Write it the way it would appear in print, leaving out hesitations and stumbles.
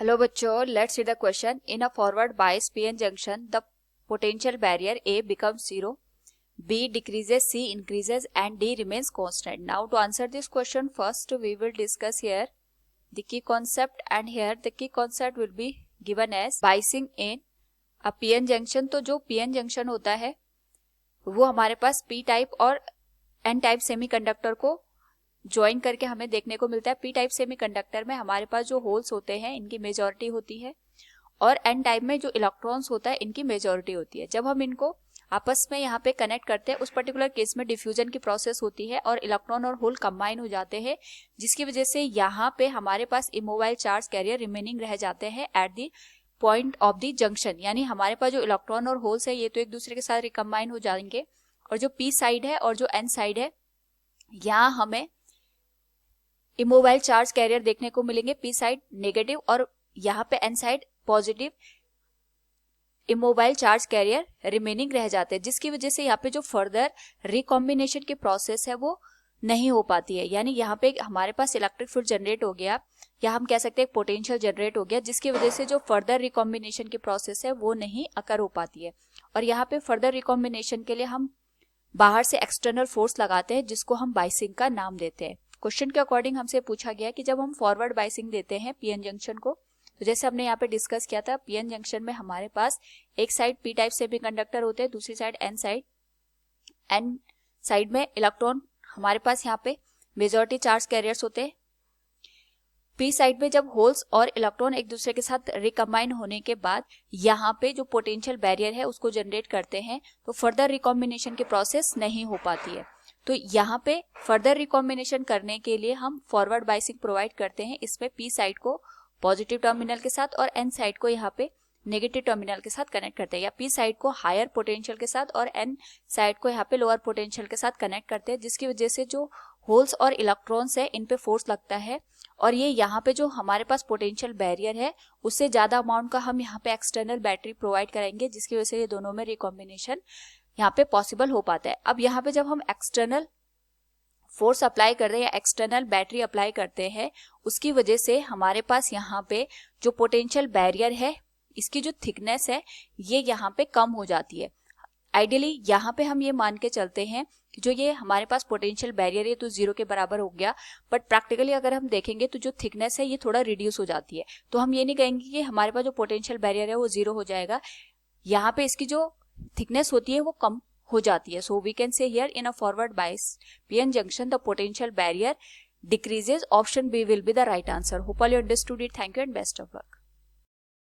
Hello बच्चों, let's see the question. In a forward bias PN junction, the potential barrier A becomes 0, B decreases, C increases and D remains constant. Now to answer this question, first we will discuss here the key concept, and here the key concept will be given as biasing in a PN junction. तो जो PN junction होता है वो हमारे पास P type और N type semiconductor को join करके हमें देखने को मिलता है। पी टाइप सेमीकंडक्टर में हमारे पास जो होल्स होते हैं इनकी मेजॉरिटी होती है और एन टाइप में जो इलेक्ट्रॉन्स होता है इनकी मेजॉरिटी होती है। जब हम इनको आपस में यहाँ पे कनेक्ट करते हैं उस पर्टिकुलर केस में डिफ्यूजन की प्रोसेस होती है और इलेक्ट्रॉन और होल कंबाइन हो जाते हैं, जिसकी वजह से यहाँ पे हमारे पास इमोबाइल चार्ज कैरियर रिमेनिंग रह जाते हैं at the point of the junction. यानी हमारे पास जो इलेक्ट्रॉन और होल्स है ये तो एक दूसरे के साथ रिकम्बाइन हो जाएंगे और जो पी साइड है और जो एन साइड है यहाँ हमें इमोबाइल चार्ज कैरियर देखने को मिलेंगे। पी साइड नेगेटिव और यहाँ पे n side positive immobile charge carrier remaining रह जाते हैं, जिसकी वजह से यहाँ पे जो फर्दर रिकॉम्बिनेशन की प्रोसेस है वो नहीं हो पाती है। यानी यहाँ पे हमारे पास इलेक्ट्रिक फील्ड जनरेट हो गया या हम कह सकते हैं पोटेंशियल जनरेट हो गया, जिसकी वजह से जो फर्दर रिकॉम्बिनेशन की प्रोसेस है वो नहीं अकर हो पाती है। और यहाँ पे फर्दर रिकॉम्बिनेशन के लिए हम बाहर से एक्सटर्नल फोर्स लगाते हैं जिसको हम बाइसिंग का नाम देते हैं। क्वेश्चन के अकॉर्डिंग हमसे पूछा गया कि जब हम फॉरवर्ड बाइसिंग देते हैं पीएन जंक्शन को, तो जैसे हमने यहाँ पे डिस्कस किया था, पीएन जंक्शन में हमारे पास एक साइड पी टाइप सेमीकंडक्टर होते हैं, दूसरी साइड एन साइड में इलेक्ट्रॉन हमारे पास यहाँ पे मेजॉरिटी चार्ज कैरियर्स होते हैं। पी साइड में जब होल्स और इलेक्ट्रॉन एक दूसरे के साथ रिकम्बाइन होने के बाद यहाँ पे जो पोटेंशियल बैरियर है उसको जनरेट करते हैं, तो फर्दर रिकॉम्बिनेशन की प्रोसेस नहीं हो पाती है। तो यहाँ पे फर्दर रिकॉम्बिनेशन करने के लिए हम फॉरवर्ड बाइसिंग प्रोवाइड करते हैं। इसमें पी साइड को पॉजिटिव टर्मिनल के साथ और एन साइड को यहाँ पे नेगेटिव टर्मिनल के साथ कनेक्ट करते हैं, या पी साइड को हायर पोटेंशियल के साथ और एन साइड को यहाँ पे लोअर पोटेंशियल के साथ कनेक्ट करते हैं, जिसकी वजह से जो होल्स और इलेक्ट्रॉन्स है इन पे फोर्स लगता है और ये यहाँ पे जो हमारे पास पोटेंशियल बैरियर है उससे ज्यादा अमाउंट का हम यहाँ पे एक्सटर्नल बैटरी प्रोवाइड करेंगे, जिसकी वजह से ये दोनों में रिकॉम्बिनेशन यहाँ पे पॉसिबल हो पाता है। अब यहाँ पे जब हम एक्सटर्नल फोर्स अप्लाई कर रहे हैं या एक्सटर्नल बैटरी अप्लाई करते हैं, उसकी वजह से हमारे पास यहाँ पे जो पोटेंशियल बैरियर है इसकी जो थिकनेस है ये यहाँ पे कम हो जाती है। आइडियली यहाँ पे हम ये मान के चलते हैं कि जो ये हमारे पास पोटेंशियल बैरियर है तो 0 के बराबर हो गया, बट प्रैक्टिकली अगर हम देखेंगे तो जो थिकनेस है ये थोड़ा रिड्यूस हो जाती है। तो हम ये नहीं कहेंगे कि हमारे पास जो पोटेंशियल बैरियर है वो 0 हो जाएगा, यहाँ पे इसकी जो थिकनेस होती है वो कम हो जाती है। So we can say here in a forward bias PN junction the potential barrier decreases. Option B will be the right answer. Hope all you understood it. Thank you and best of luck.